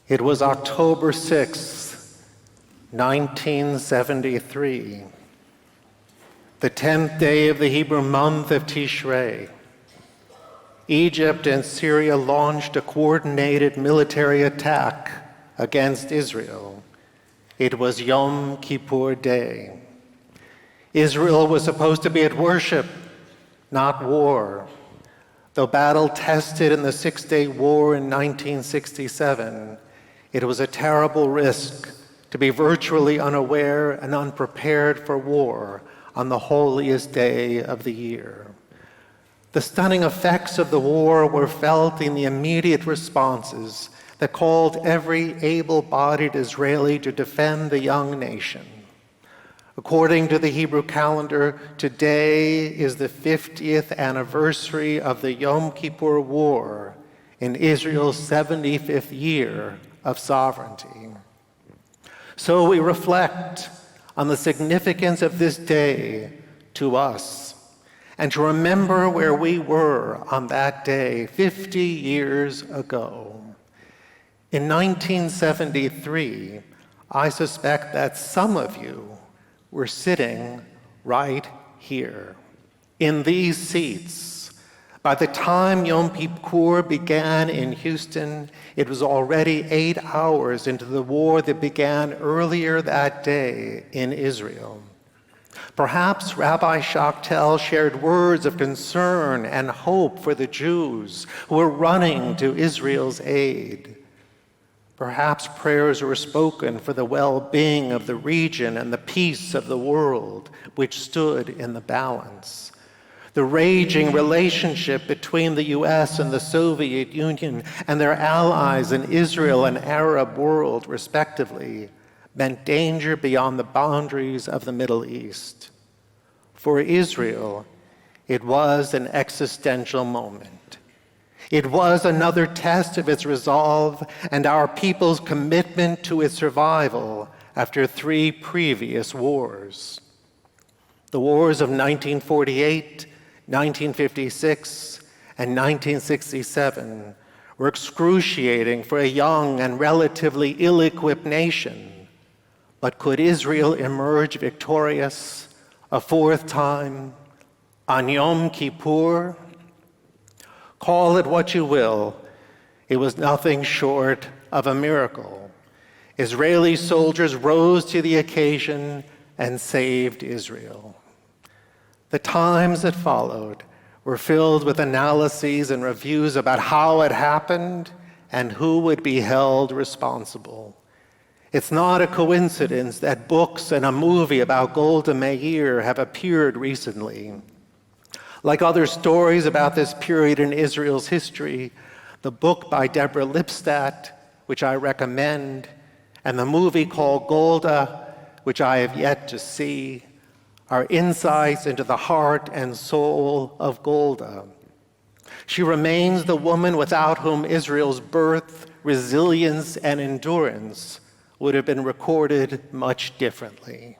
It was October 6, 1973, the 10th day of the Hebrew month of Tishrei. Egypt and Syria launched a coordinated military attack against Israel. It was Yom Kippur Day. Israel was supposed to be at worship, not war. Though battle-tested in the Six-Day War in 1967, it was a terrible risk to be virtually unaware and unprepared for war on the holiest day of the year. The stunning effects of the war were felt in the immediate responses that called every able-bodied Israeli to defend the young nation. According to the Hebrew calendar, today is the 50th anniversary of the Yom Kippur War in Israel's 75th year of sovereignty. So we reflect on the significance of this day to us and to remember where we were on that day 50 years ago. In 1973, I suspect that some of you were sitting right here in these seats. By the time Yom Kippur began in Houston, it was already 8 hours into the war that began earlier that day in Israel. Perhaps Rabbi Shachtel shared words of concern and hope for the Jews who were running to Israel's aid. Perhaps prayers were spoken for the well-being of the region and the peace of the world, which stood in the balance. The raging relationship between the U.S. and the Soviet Union and their allies in Israel and Arab world, respectively, meant danger beyond the boundaries of the Middle East. For Israel, it was an existential moment. It was another test of its resolve and our people's commitment to its survival after 3 previous wars. The wars of 1948, 1956, and 1967 were excruciating for a young and relatively ill-equipped nation. But could Israel emerge victorious a 4th time on Yom Kippur? Call it what you will, it was nothing short of a miracle. Israeli soldiers rose to the occasion and saved Israel. The times that followed were filled with analyses and reviews about how it happened and who would be held responsible. It's not a coincidence that books and a movie about Golda Meir have appeared recently. Like other stories about this period in Israel's history, the book by Deborah Lipstadt, which I recommend, and the movie called Golda, which I have yet to see, are insights into the heart and soul of Golda. She remains the woman without whom Israel's birth, resilience, and endurance would have been recorded much differently.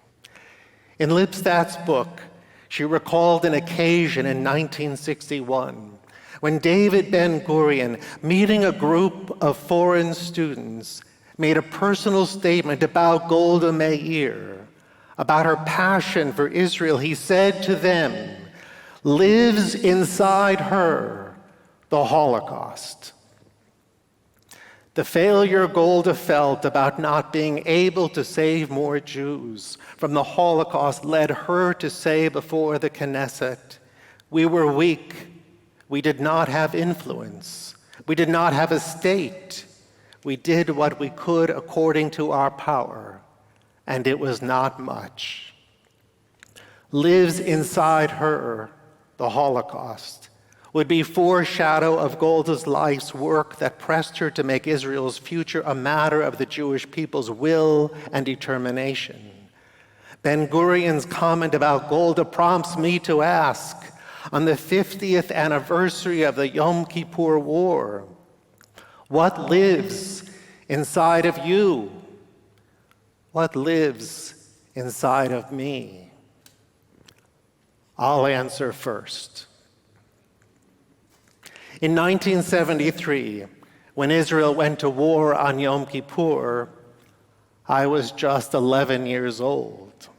In Lipstadt's book, she recalled an occasion in 1961 when David Ben-Gurion, meeting a group of foreign students, made a personal statement about Golda Meir, about her passion for Israel. He said to them, "Lives inside her the Holocaust." The failure Golda felt about not being able to save more Jews from the Holocaust led her to say before the Knesset, "We were weak. We did not have influence. We did not have a state. We did what we could according to our power, and it was not much." Lives inside her the Holocaust would be foreshadow of Golda's life's work that pressed her to make Israel's future a matter of the Jewish people's will and determination. Ben-Gurion's comment about Golda prompts me to ask, on the 50th anniversary of the Yom Kippur War, what lives inside of you? What lives inside of me? I'll answer first. In 1973, When Israel went to war on Yom Kippur, I was just 11 years old.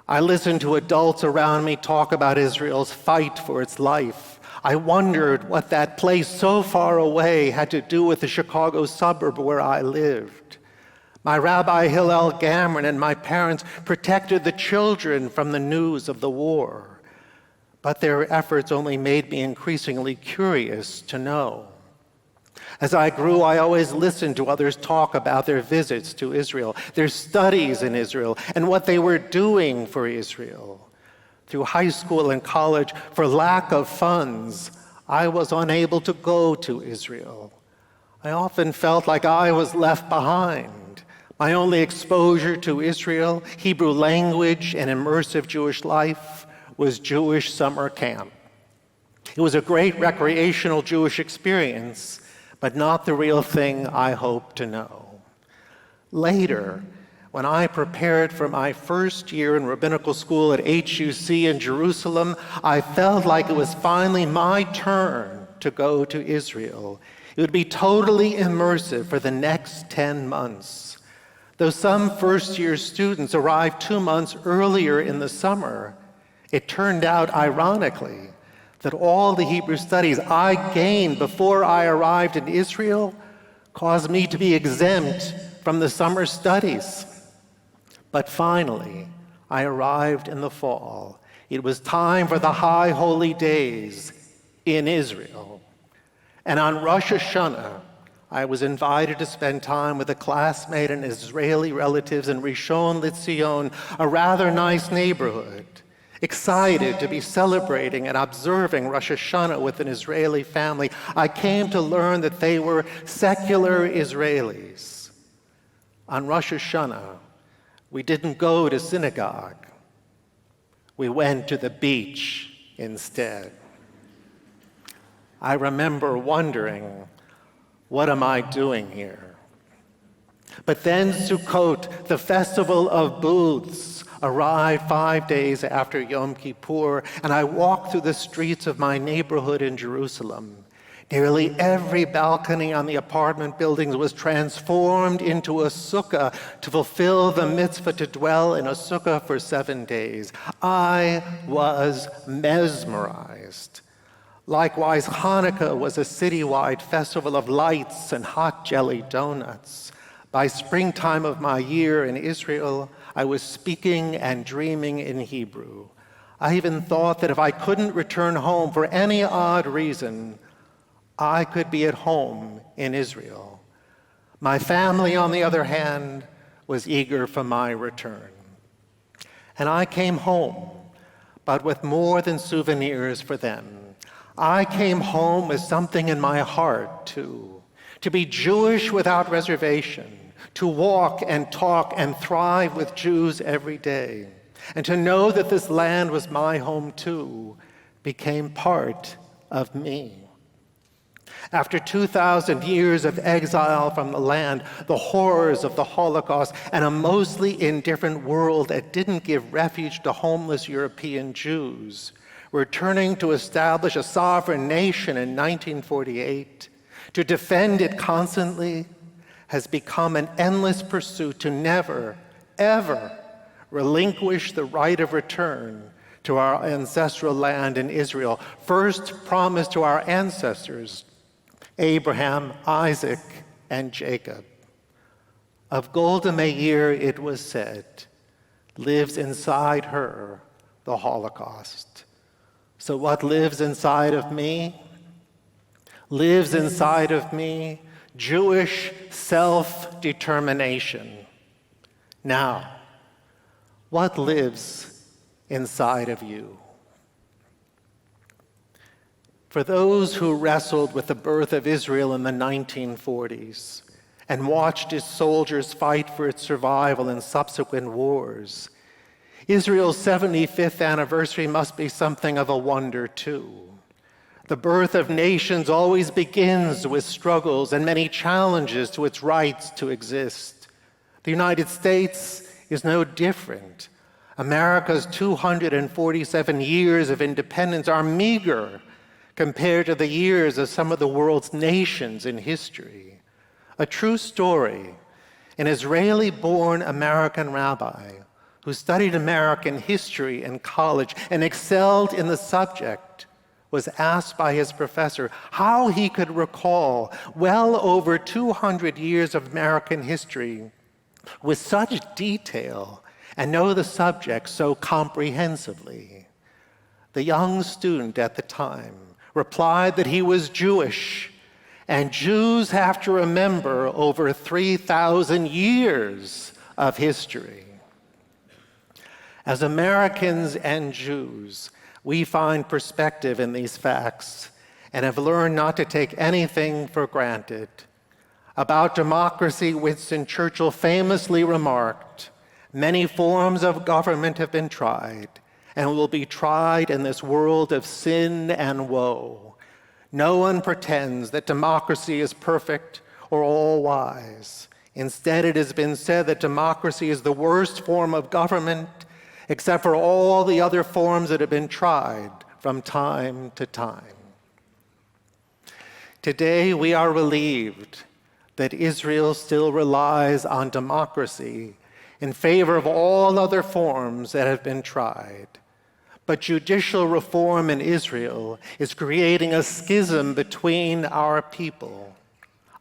I listened to adults around me talk about Israel's fight for its life. I wondered what that place so far away had to do with the Chicago suburb where I lived. My Rabbi Hillel Gamron and my parents protected the children from the news of the war, but their efforts only made me increasingly curious to know. As I grew, I always listened to others talk about their visits to Israel, their studies in Israel, and what they were doing for Israel. Through high school and college, for lack of funds, I was unable to go to Israel. I often felt like I was left behind. My only exposure to Israel, Hebrew language, and immersive Jewish life was Jewish summer camp. It was a great recreational Jewish experience, but not the real thing I hoped to know. Later, when I prepared for my first year in rabbinical school at HUC in Jerusalem, I felt like it was finally my turn to go to Israel. It would be totally immersive for the next 10 months. Though some first-year students arrived 2 months earlier in the summer, it turned out, ironically, that all the Hebrew studies I gained before I arrived in Israel caused me to be exempt from the summer studies. But finally, I arrived in the fall. It was time for the high holy days in Israel. And on Rosh Hashanah, I was invited to spend time with a classmate and Israeli relatives in Rishon LeZion, a rather nice neighborhood. Excited to be celebrating and observing Rosh Hashanah with an Israeli family, I came to learn that they were secular Israelis. On Rosh Hashanah, we didn't go to synagogue. We went to the beach instead. I remember wondering, what am I doing here? But then Sukkot, the festival of booths, arrived 5 days after Yom Kippur, and I walked through the streets of my neighborhood in Jerusalem. Nearly every balcony on the apartment buildings was transformed into a sukkah to fulfill the mitzvah to dwell in a sukkah for 7 days. I was mesmerized. Likewise, Hanukkah was a citywide festival of lights and hot jelly donuts. By springtime of my year in Israel, I was speaking and dreaming in Hebrew. I even thought that if I couldn't return home for any odd reason, I could be at home in Israel. My family, on the other hand, was eager for my return. And I came home, but with more than souvenirs for them. I came home with something in my heart, too. To be Jewish without reservation, to walk and talk and thrive with Jews every day, and to know that this land was my home too, became part of me. After 2,000 years of exile from the land, the horrors of the Holocaust, and a mostly indifferent world that didn't give refuge to homeless European Jews, returning to establish a sovereign nation in 1948, to defend it constantly, has become an endless pursuit to never, ever relinquish the right of return to our ancestral land in Israel, first promised to our ancestors, Abraham, Isaac, and Jacob. Of Golda Meir it was said, lives inside her the Holocaust. So what lives inside of me? Lives inside of me Jewish self-determination. Now, what lives inside of you? For those who wrestled with the birth of Israel in the 1940s and watched its soldiers fight for its survival in subsequent wars, Israel's 75th anniversary must be something of a wonder, too. The birth of nations always begins with struggles and many challenges to its rights to exist. The United States is no different. America's 247 years of independence are meager compared to the years of some of the world's nations in history. A true story. An Israeli-born American rabbi who studied American history in college and excelled in the subject was asked by his professor how he could recall well over 200 years of American history with such detail and know the subject so comprehensively. The young student at the time replied that he was Jewish, and Jews have to remember over 3,000 years of history. As Americans and Jews, we find perspective in these facts and have learned not to take anything for granted. About democracy, Winston Churchill famously remarked, "Many forms of government have been tried and will be tried in this world of sin and woe. No one pretends that democracy is perfect or all-wise. Instead, it has been said that democracy is the worst form of government, except for all the other forms that have been tried from time to time." Today, we are relieved that Israel still relies on democracy in favor of all other forms that have been tried. But judicial reform in Israel is creating a schism between our people.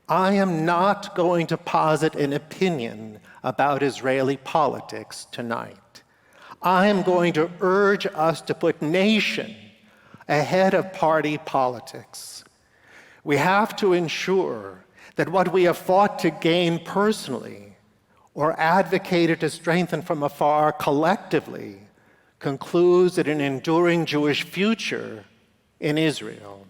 I am not going to posit an opinion about Israeli politics tonight. I am going to urge us to put nation ahead of party politics. We have to ensure that what we have fought to gain personally or advocated to strengthen from afar collectively concludes in an enduring Jewish future in Israel.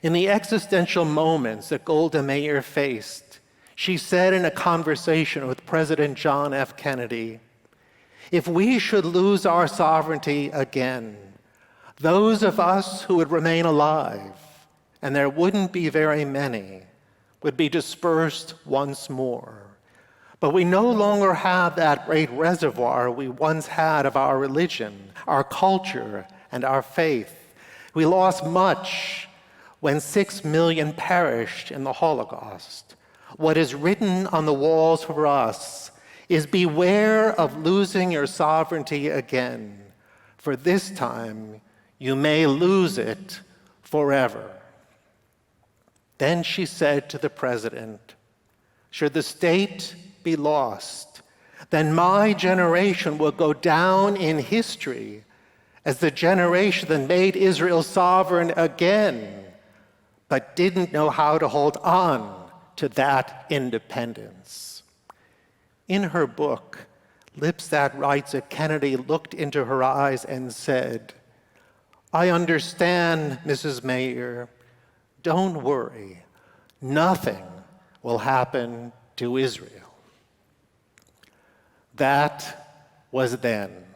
In the existential moments that Golda Meir faced, she said in a conversation with President John F. Kennedy, "If we should lose our sovereignty again, those of us who would remain alive, and there wouldn't be very many, would be dispersed once more. But we no longer have that great reservoir we once had of our religion, our culture, and our faith. We lost much when 6 million perished in the Holocaust. What is written on the walls for us is beware of losing your sovereignty again, for this time you may lose it forever." Then she said to the president, "Should the state be lost, then my generation will go down in history as the generation that made Israel sovereign again, but didn't know how to hold on to that independence." In her book, Lips That writes that Kennedy looked into her eyes and said, "I understand, Mrs. Meir. Don't worry. Nothing will happen to Israel." That was then.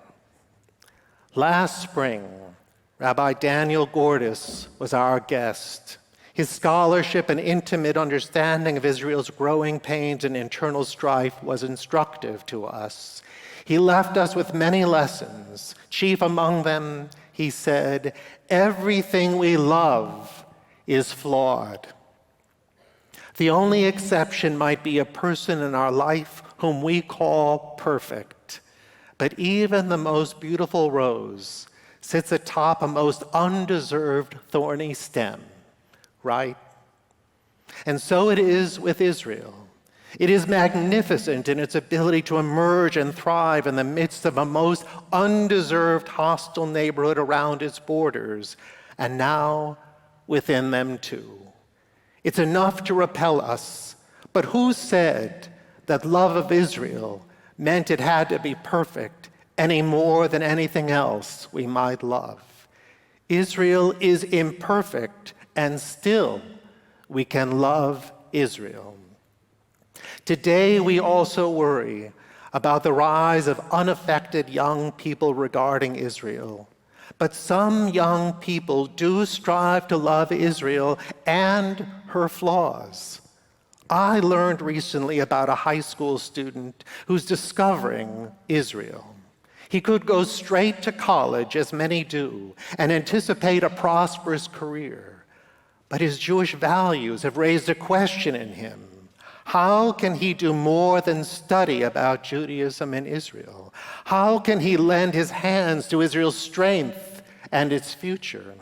Last spring, Rabbi Daniel Gordis was our guest. His scholarship and intimate understanding of Israel's growing pains and internal strife was instructive to us. He left us with many lessons. Chief among them, he said, "Everything we love is flawed. The only exception might be a person in our life whom we call perfect. But even the most beautiful rose sits atop a most undeserved thorny stem, right? And so it is with Israel. It is magnificent in its ability to emerge and thrive in the midst of a most undeserved hostile neighborhood around its borders, and now within them too. It's enough to repel us, but who said that love of Israel meant it had to be perfect any more than anything else we might love? Israel is imperfect, and still we can love Israel. Today we also worry about the rise of unaffected young people regarding Israel. But some young people do strive to love Israel and her flaws. I learned recently about a high school student who's discovering Israel. He could go straight to college, as many do, and anticipate a prosperous career. But his Jewish values have raised a question in him. How can he do more than study about Judaism and Israel? How can he lend his hands to Israel's strength and its future?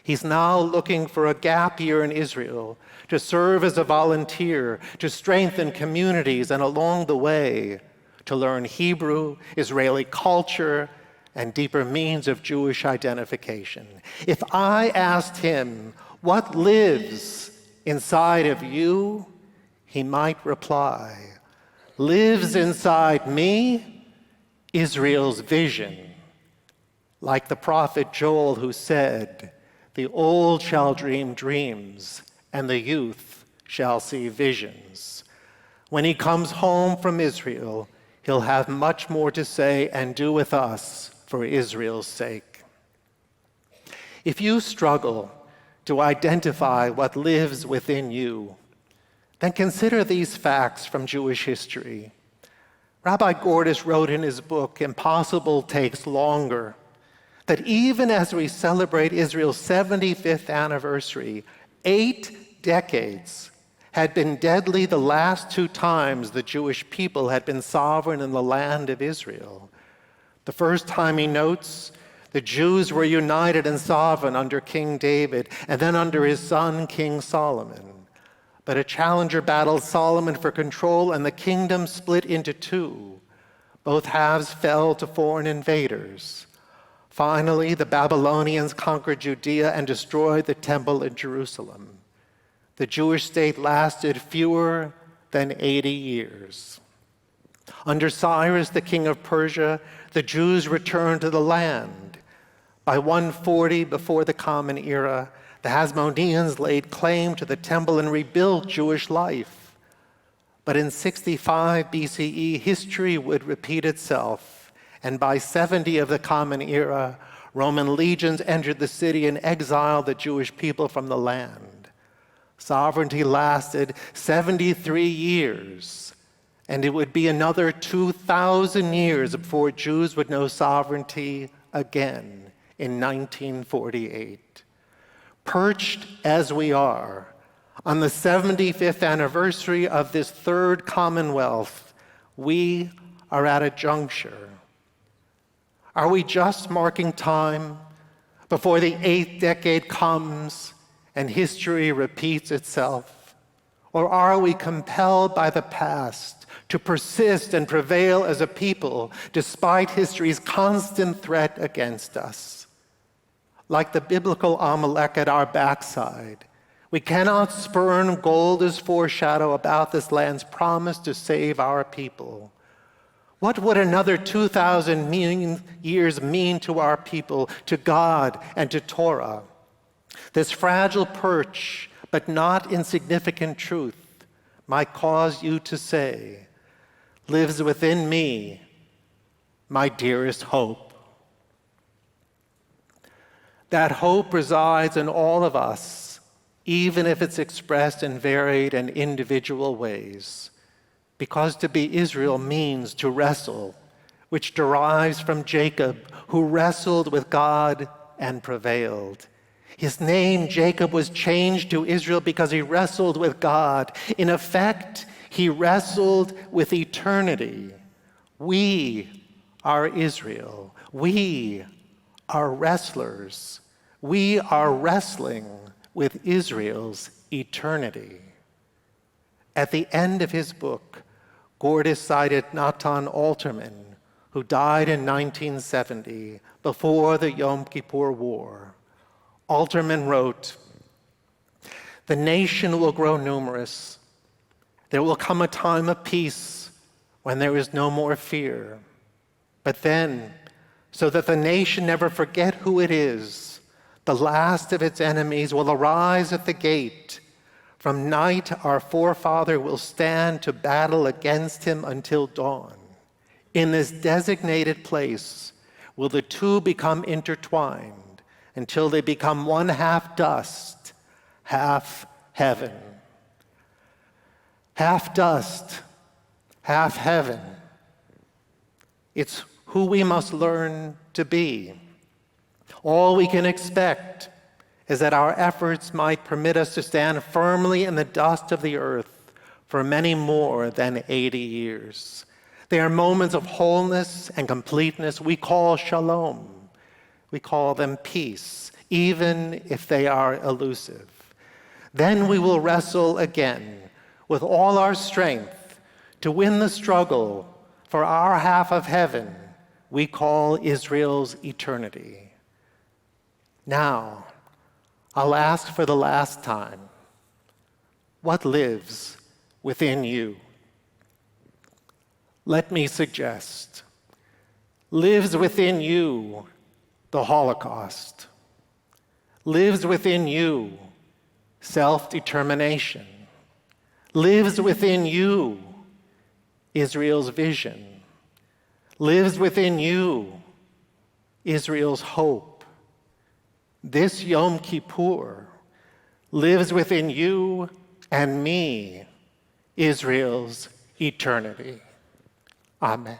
He's now looking for a gap year in Israel to serve as a volunteer, to strengthen communities, and along the way, to learn Hebrew, Israeli culture, and deeper means of Jewish identification. If I asked him, what lives inside of you? He might reply, lives inside me Israel's vision, like the prophet Joel, who said, the old shall dream dreams, and the youth shall see visions. When he comes home from Israel, he'll have much more to say and do with us for Israel's sake. If you struggle to identify what lives within you, then consider these facts from Jewish history. Rabbi Gordis wrote in his book, Impossible Takes Longer, that even as we celebrate Israel's 75th anniversary, 8 decades had been deadly the last 2 times the Jewish people had been sovereign in the land of Israel. The first time, he notes, the Jews were united and sovereign under King David, and then under his son, King Solomon. But a challenger battled Solomon for control, and the kingdom split into 2. Both halves fell to foreign invaders. Finally, the Babylonians conquered Judea and destroyed the temple in Jerusalem. The Jewish state lasted fewer than 80 years. Under Cyrus, the king of Persia, the Jews returned to the land. By 140 before the Common Era, the Hasmoneans laid claim to the temple and rebuilt Jewish life. But in 65 BCE, history would repeat itself, and by 70 of the Common Era, Roman legions entered the city and exiled the Jewish people from the land. Sovereignty lasted 73 years, and it would be another 2,000 years before Jews would know sovereignty again in 1948. Perched as we are on the 75th anniversary of this third Commonwealth, we are at a juncture. Are we just marking time before the 8th decade comes and history repeats itself? Or are we compelled by the past to persist and prevail as a people despite history's constant threat against us? Like the biblical Amalek at our backside, we cannot spurn gold as foreshadow about this land's promise to save our people. What would another 2,000 years mean to our people, to God, and to Torah? This fragile perch, but not insignificant truth, might cause you to say, lives within me, my dearest hope. That hope resides in all of us, even if it's expressed in varied and individual ways. Because to be Israel means to wrestle, which derives from Jacob, who wrestled with God and prevailed. His name, Jacob, was changed to Israel because he wrestled with God. In effect, he wrestled with eternity. We are Israel. We are wrestlers. We are wrestling with Israel's eternity. At the end of his book, Gordis cited Natan Alterman, who died in 1970 before the Yom Kippur War. Alterman wrote, "The nation will grow numerous. There will come a time of peace when there is no more fear. But then, so that the nation never forget who it is, the last of its enemies will arise at the gate. From night our forefather will stand to battle against him until dawn. In this designated place will the two become intertwined until they become one half dust, half heaven." Half dust, half heaven. It's who we must learn to be. All we can expect is that our efforts might permit us to stand firmly in the dust of the earth for many more than 80 years. They are moments of wholeness and completeness we call shalom. We call them peace, even if they are elusive. Then we will wrestle again with all our strength to win the struggle for our half of heaven we call Israel's eternity. Now, I'll ask for the last time, what lives within you? Let me suggest, lives within you the Holocaust, lives within you self-determination, lives within you Israel's vision, lives within you Israel's hope. This Yom Kippur lives within you and me Israel's eternity. Amen.